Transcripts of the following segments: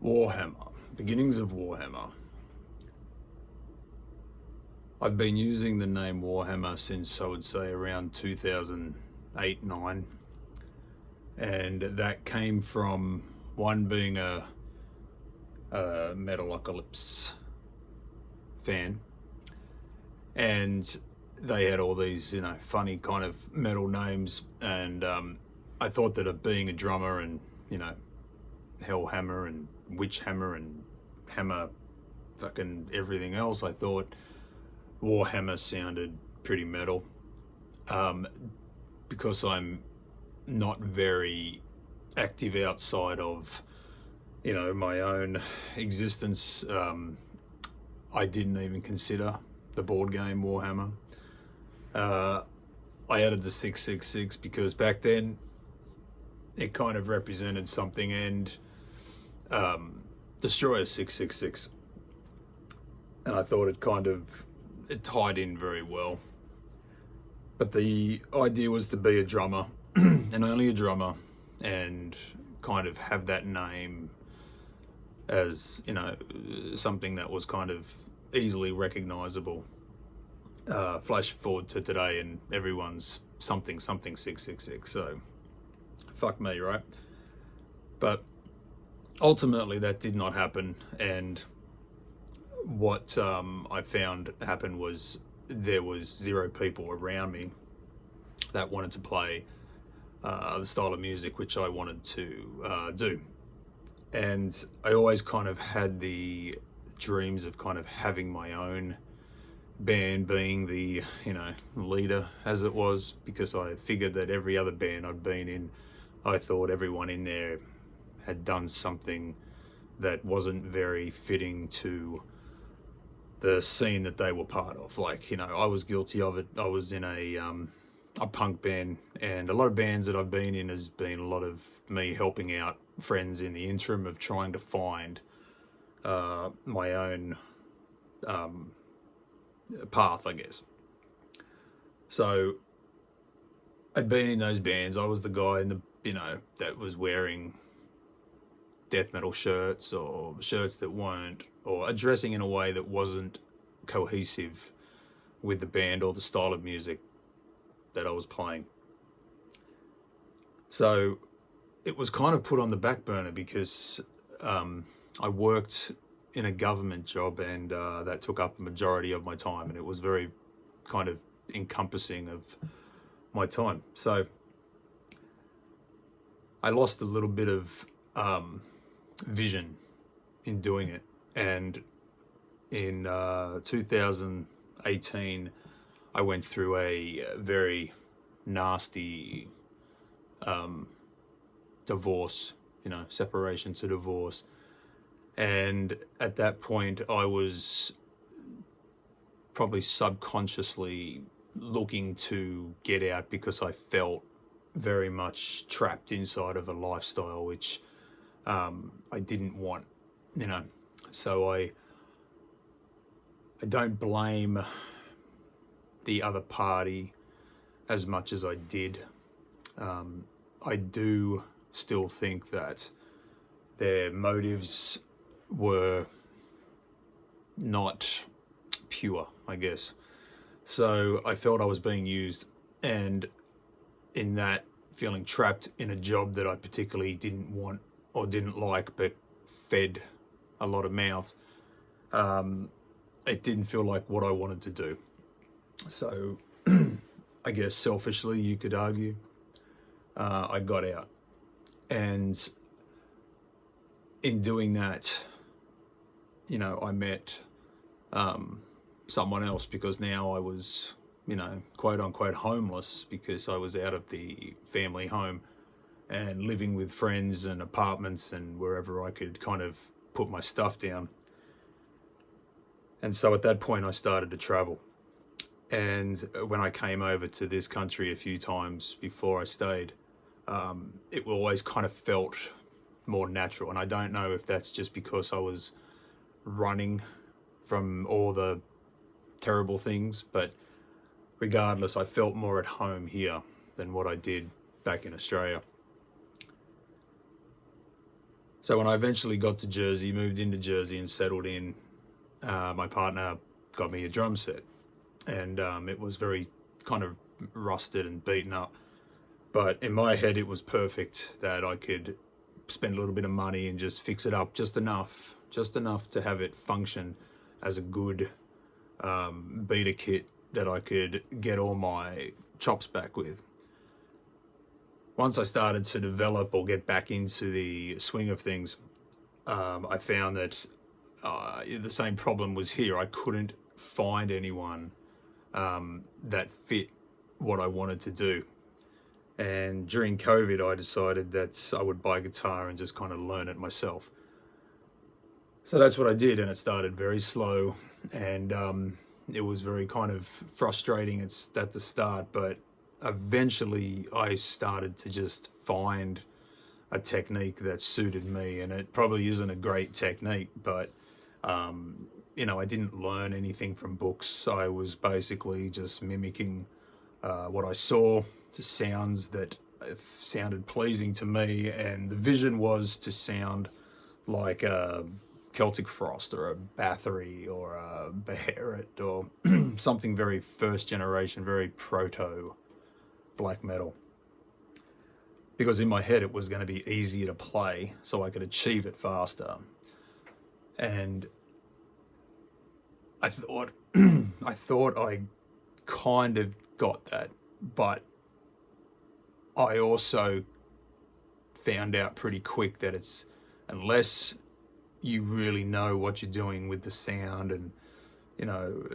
Warhammer. Beginnings of Warhammer. I've been using the name Warhammer since I would say around 2008 9, and that came from one being a Metalocalypse fan, and they had all these funny kind of metal names, and I thought that of being a drummer and Hellhammer and Witchhammer and Hammer fucking everything else, I thought Warhammer sounded pretty metal. Because I'm not very active outside of my own existence, I didn't even consider the board game Warhammer. I added the 666 because back then it kind of represented something, and Destroyer 666, and I thought it tied in very well. But the idea was to be a drummer and only a drummer, and kind of have that name as something that was kind of easily recognizable. Flash forward to today and everyone's something 666, so fuck me, right? But ultimately that did not happen, and what I found happened was there was zero people around me that wanted to play the style of music which I wanted to do. And I always kind of had the dreams of kind of having my own band, being the leader as it was, because I figured that every other band I'd been in, I thought everyone in there had done something that wasn't very fitting to the scene that they were part of. Like, I was guilty of it. I was in a punk band, and a lot of bands that I've been in has been a lot of me helping out friends in the interim of trying to find my own path, I guess. So I'd been in those bands. I was the guy in the that was wearing death metal shirts, or shirts that weren't, or dressing in a way that wasn't cohesive with the band or the style of music that I was playing. So it was kind of put on the back burner because I worked in a government job, and that took up a majority of my time, and it was very kind of encompassing of my time. So I lost a little bit of vision in doing it, and in 2018 I went through a very nasty divorce, separation to divorce, and at that point I was probably subconsciously looking to get out because I felt very much trapped inside of a lifestyle which I didn't want, so I don't blame the other party as much as I did. I do still think that their motives were not pure, I guess. So I felt I was being used, and in that, feeling trapped in a job that I particularly didn't want or didn't like, but fed a lot of mouths, it didn't feel like what I wanted to do. So I guess selfishly, you could argue, I got out. And in doing that, I met someone else, because now I was, quote unquote homeless, because I was out of the family home and living with friends and apartments and wherever I could kind of put my stuff down. And so at that point I started to travel. And when I came over to this country a few times before I stayed, it always kind of felt more natural. And I don't know if that's just because I was running from all the terrible things, but regardless, I felt more at home here than what I did back in Australia. So when I eventually got to Jersey, moved into Jersey and settled in, my partner got me a drum set, and it was very kind of rusted and beaten up. But in my head, it was perfect that I could spend a little bit of money and just fix it up just enough to have it function as a good beater kit that I could get all my chops back with. Once I started to develop or get back into the swing of things, I found that the same problem was here. I couldn't find anyone that fit what I wanted to do. And during COVID, I decided that I would buy a guitar and just kind of learn it myself. So that's what I did, and it started very slow, and it was very kind of frustrating at the start, but eventually I started to just find a technique that suited me, and it probably isn't a great technique, but I didn't learn anything from books. I was basically just mimicking what I saw, the sounds that sounded pleasing to me, and the vision was to sound like a Celtic Frost or a Bathory or a Beharit or something very first generation, very proto black metal. Because in my head it was going to be easier to play, so I could achieve it faster. And I thought I kind of got that, but I also found out pretty quick that it's, unless you really know what you're doing with the sound and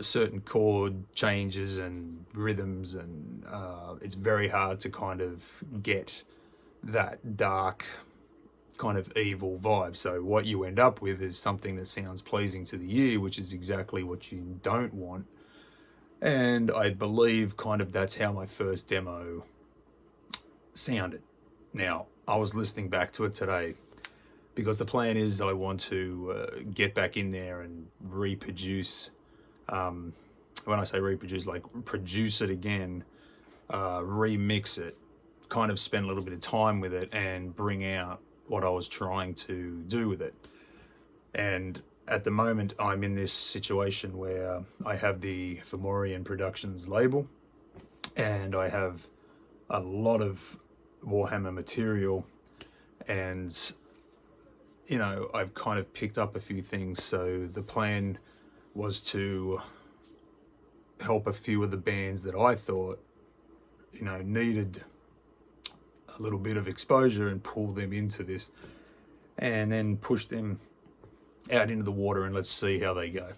certain chord changes and rhythms, and it's very hard to kind of get that dark kind of evil vibe. So what you end up with is something that sounds pleasing to the ear, which is exactly what you don't want. And I believe kind of that's how my first demo sounded. Now, I was listening back to it today because the plan is I want to get back in there and reproduce. When I say reproduce, like produce it again, remix it, kind of spend a little bit of time with it and bring out what I was trying to do with it. And at the moment, I'm in this situation where I have the Fomorian Productions label, and I have a lot of Warhammer material, and I've kind of picked up a few things. So the plan was to help a few of the bands that I thought needed a little bit of exposure and pull them into this, and then push them out into the water and let's see how they go.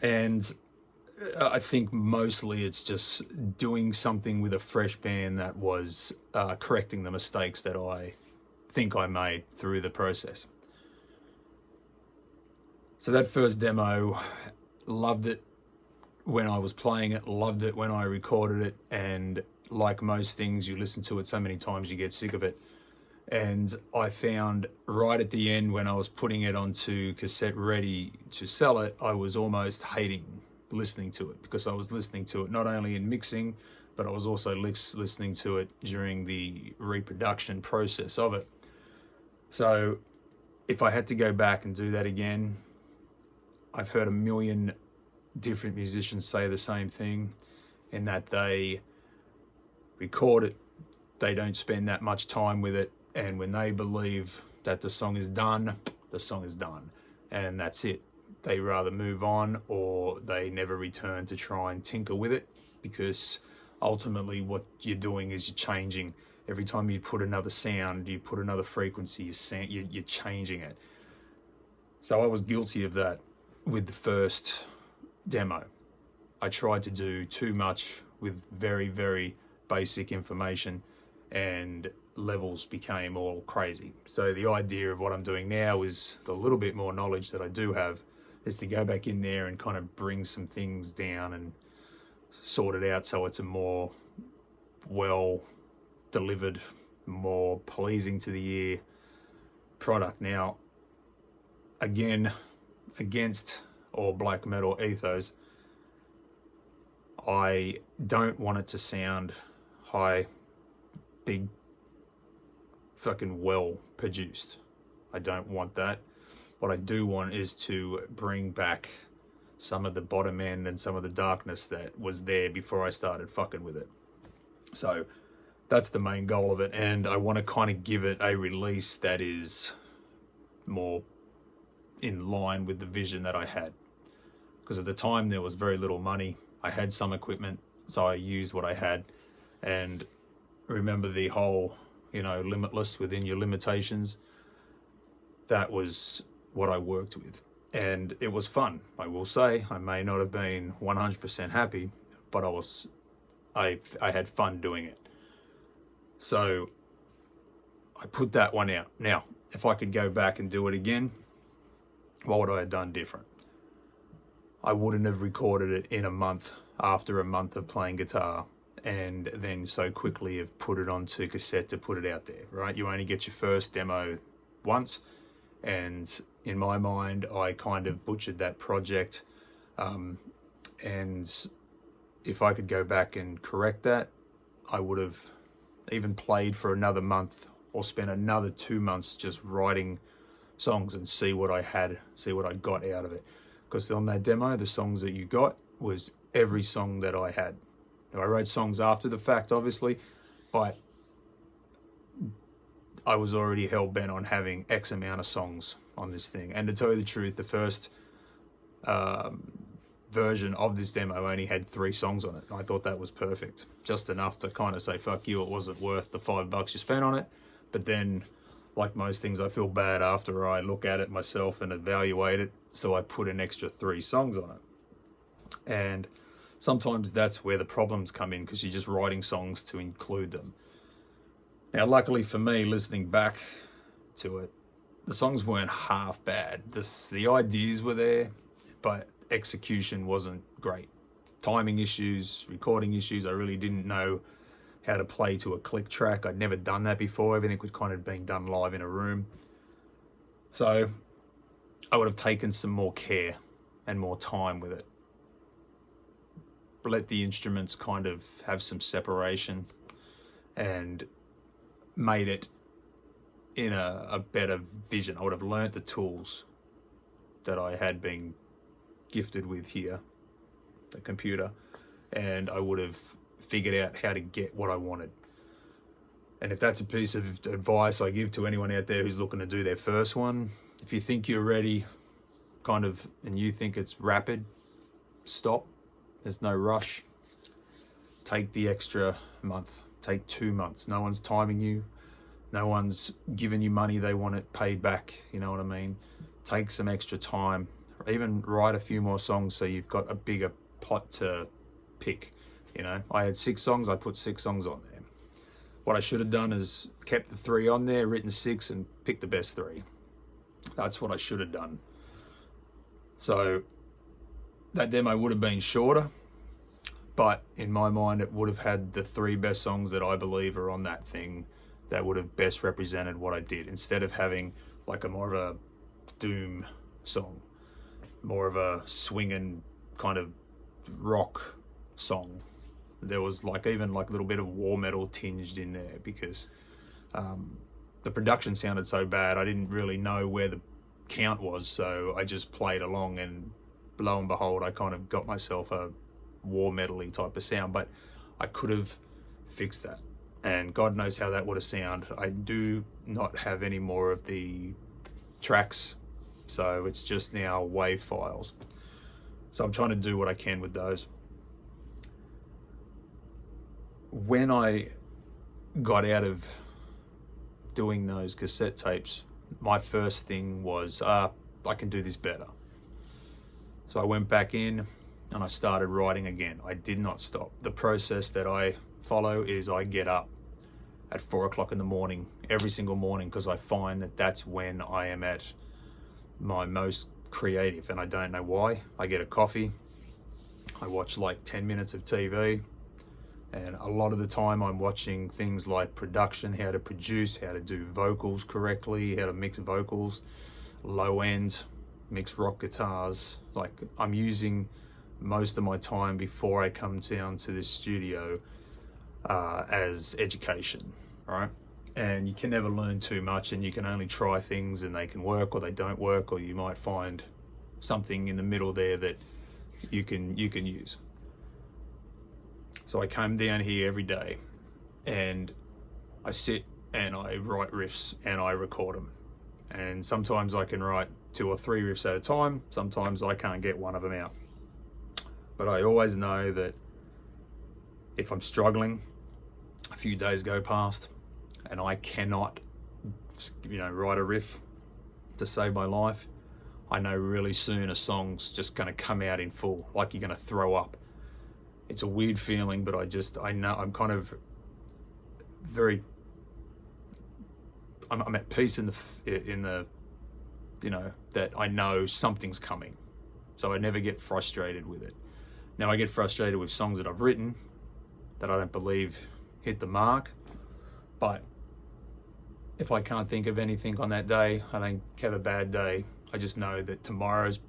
And I think mostly it's just doing something with a fresh band that was correcting the mistakes that I think I made through the process. So that first demo, loved it when I was playing it, loved it when I recorded it, and like most things, you listen to it so many times you get sick of it. And I found right at the end, when I was putting it onto cassette ready to sell it, I was almost hating listening to it, because I was listening to it not only in mixing, but I was also listening to it during the reproduction process of it. So if I had to go back and do that again, I've heard a million different musicians say the same thing, in that they record it, they don't spend that much time with it, and when they believe that the song is done, the song is done, and that's it. They rather move on, or they never return to try and tinker with it, because ultimately what you're doing is you're changing. Every time you put another sound, you put another frequency, you're changing it. So I was guilty of that with the first demo. I tried to do too much with very, very basic information, and levels became all crazy. So the idea of what I'm doing now is, the little bit more knowledge that I do have, is to go back in there and kind of bring some things down and sort it out so it's a more well delivered, more pleasing to the ear product. Now, again, against all black metal ethos, I don't want it to sound high, big, fucking well produced. I don't want that. What I do want is to bring back some of the bottom end and some of the darkness that was there before I started fucking with it. So that's the main goal of it, and I want to kind of give it a release that is more in line with the vision that I had. Because at the time there was very little money. I had some equipment, so I used what I had. And remember the whole, limitless within your limitations. That was what I worked with. And it was fun. I will say, I may not have been 100% happy, but I had fun doing it. So I put that one out. Now, if I could go back and do it again, what would I have done different? I wouldn't have recorded it in a month after a month of playing guitar and then so quickly have put it onto cassette to put it out there, right? You only get your first demo once, and in my mind, I kind of butchered that project. And if I could go back and correct that, I would have even played for another month or spent another 2 months just writing songs and see what I got out of it. Because on that demo, the songs that you got was every song that I had. Now, I wrote songs after the fact, obviously, but I was already hell-bent on having X amount of songs on this thing. And to tell you the truth, the first version of this demo only had 3 songs on it. I thought that was perfect. Just enough to kind of say, fuck you, it wasn't worth the $5 you spent on it. But then, like most things, I feel bad after I look at it myself and evaluate it. So I put an extra 3 songs on it. And sometimes that's where the problems come in, because you're just writing songs to include them. Now, luckily for me, listening back to it, the songs weren't half bad. The ideas were there, but execution wasn't great. Timing issues, recording issues. I really didn't know how to play to a click track. I'd never done that before. Everything was kind of being done live in a room. So I would have taken some more care and more time with it. Let the instruments kind of have some separation and made it in a better vision. I would have learnt the tools that I had been gifted with here, the computer, and I would have figured out how to get what I wanted. And if that's a piece of advice I give to anyone out there who's looking to do their first one, if you think you're ready, and you think it's rapid, stop. There's no rush. Take the extra month. Take 2 months. No one's timing you. No one's giving you money. They want it paid back. You know what I mean? Take some extra time. Even write a few more songs so you've got a bigger pot to pick. I had 6 songs. I put 6 songs on there. What I should have done is kept the 3 on there, written 6, and picked the best 3. That's what I should have done. So that demo would have been shorter, but in my mind, it would have had the 3 best songs that I believe are on that thing that would have best represented what I did, instead of having like a more of a doom song, more of a swinging kind of rock song. There was even a little bit of war metal tinged in there, because the production sounded so bad. I didn't really know where the count was, so I just played along, and lo and behold, I kind of got myself a war metal-y type of sound. But I could have fixed that, and God knows how that would have sounded. I do not have any more of the tracks, so it's just now WAV files. So I'm trying to do what I can with those. When I got out of doing those cassette tapes, my first thing was, I can do this better. So I went back in and I started writing again. I did not stop. The process that I follow is I get up at 4 o'clock in the morning, every single morning, because I find that that's when I am at my most creative, and I don't know why. I get a coffee, I watch 10 minutes of TV, and a lot of the time I'm watching things like production, how to produce, how to do vocals correctly, how to mix vocals, low end, mix rock guitars. I'm using most of my time before I come down to this studio as education, right? and you can never learn too much, and you can only try things and they can work or they don't work, or you might find something in the middle there that you can use. So I come down here every day and I sit and I write riffs and I record them. And sometimes I can write 2 or 3 riffs at a time. Sometimes I can't get one of them out. But I always know that if I'm struggling, a few days go past and I cannot, write a riff to save my life, I know really soon a song's just going to come out in full, like you're going to throw up. It's a weird feeling, but I know I'm kind of I'm at peace in the that I know something's coming, so I never get frustrated with it. Now I get frustrated with songs that I've written that I don't believe hit the mark, but if I can't think of anything on that day, I don't have a bad day. I just know that tomorrow's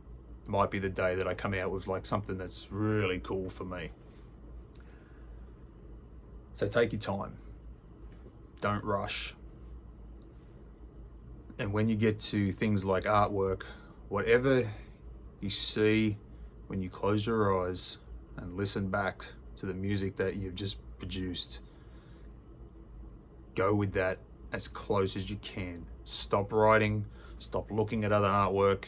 might be the day that I come out with like something that's really cool for me. So take your time, don't rush. And when you get to things like artwork, whatever you see when you close your eyes and listen back to the music that you've just produced, go with that as close as you can. Stop writing, stop looking at other artwork,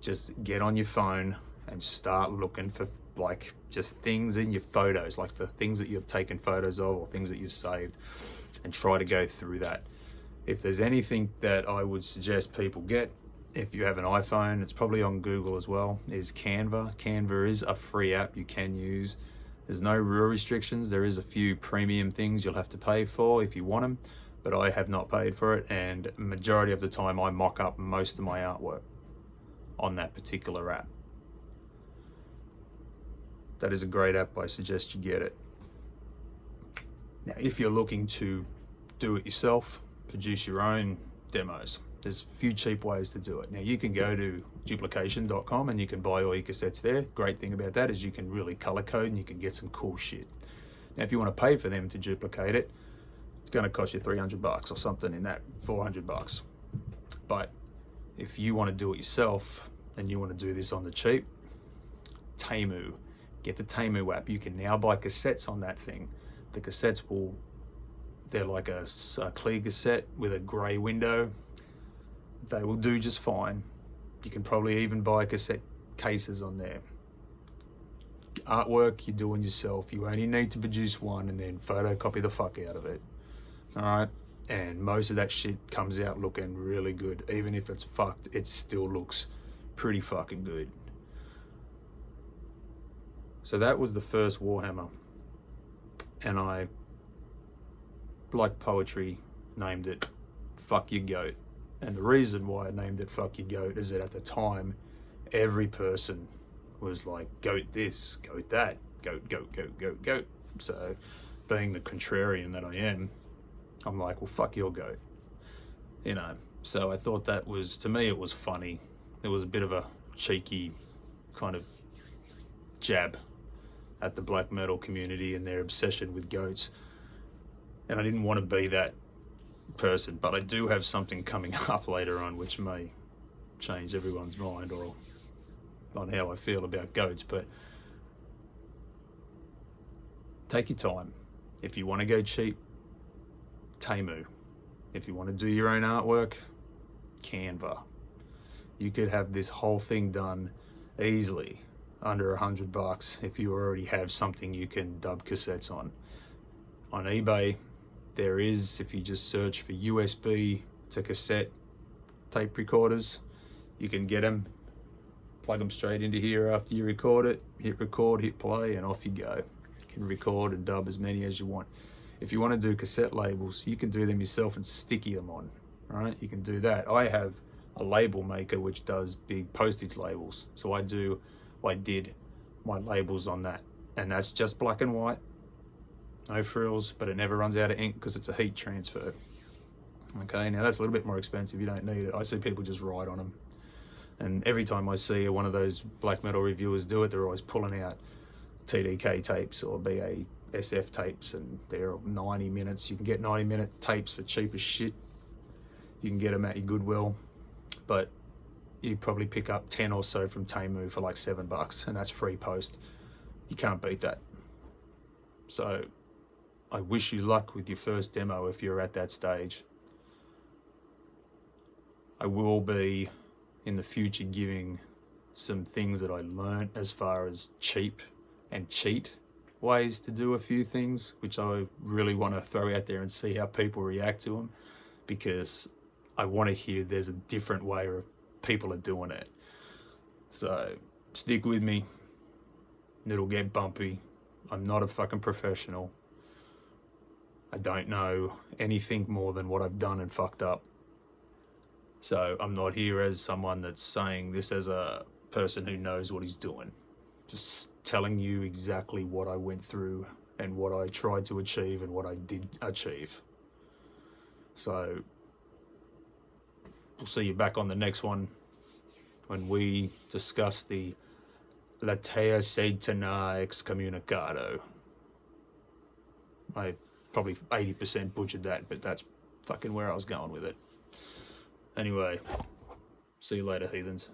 just get on your phone and start looking for like just things in your photos, like the things that you've taken photos of or things that you've saved, and try to go through that. If there's anything that I would suggest people get, if you have an iPhone, it's probably on Google as well, is Canva. Canva is a free app you can use. There's no real restrictions. There is a few premium things you'll have to pay for if you want them, but I have not paid for it, and majority of the time I mock up most of my artwork on that particular app. That is a great app. I suggest you get it. Now, if you're looking to do it yourself, produce your own demos, there's a few cheap ways to do it. Now, you can go to duplication.com and you can buy all your cassettes there. Great thing about that is you can really color code and you can get some cool shit. Now, if you want to pay for them to duplicate it, it's going to cost you $300 or something in that, $400. But if you want to do it yourself and you want to do this on the cheap, Temu. Get the Temu app. You can now buy cassettes on that thing. The cassettes they're like a clear cassette with a grey window. They will do just fine. You can probably even buy cassette cases on there. Artwork you're doing yourself. You only need to produce one and then photocopy the fuck out of it. All right? And most of that shit comes out looking really good. Even if it's fucked, it still looks pretty fucking good. So that was the first Warhammer. And I, like poetry, named it Fuck Your Goat. And the reason why I named it Fuck Your Goat is that at the time, every person was like, goat this, goat that, goat, goat, goat, goat, goat. So being the contrarian that I am, I'm like, well, fuck your goat. So I thought that was, to me, it was funny. It was a bit of a cheeky kind of jab at the black metal community and their obsession with goats. And I didn't want to be that person, but I do have something coming up later on which may change everyone's mind or on how I feel about goats. But take your time. If you want to go cheap, Temu. If you want to do your own artwork, Canva. You could have this whole thing done easily under $100 if you already have something you can dub cassettes on. On eBay, there is, if you just search for USB to cassette tape recorders, you can get them, plug them straight into here after you record it, hit record, hit play, and off you go. You can record and dub as many as you want. If you want to do cassette labels, you can do them yourself and sticky them on, right? You can do that. I have a label maker which does big postage labels. So I did my labels on that, and that's just black and white, no frills, but it never runs out of ink because it's a heat transfer. Okay, now that's a little bit more expensive, you don't need it. I see people just write on them, and every time I see one of those black metal reviewers do it, they're always pulling out TDK tapes or BA SF tapes, and they're 90 minutes. You can get 90-minute tapes for cheap as shit. You can get them at your Goodwill, but you probably pick up 10 or so from Temu for like $7, and that's free post. You can't beat that. So I wish you luck with your first demo if you're at that stage. I will be in the future giving some things that I learned as far as cheap and cheat ways to do a few things, which I really want to throw out there and see how people react to them, because I want to hear there's a different way of people are doing it. So stick with me. It'll get bumpy. I'm not a fucking professional. I don't know anything more than what I've done and fucked up. So I'm not here as someone that's saying this as a person who knows what he's doing. Just telling you exactly what I went through and what I tried to achieve and what I did achieve. So we'll see you back on the next one when we discuss the Latea Satana Excommunicado. I probably 80% butchered that, but that's fucking where I was going with it. Anyway, see you later, heathens.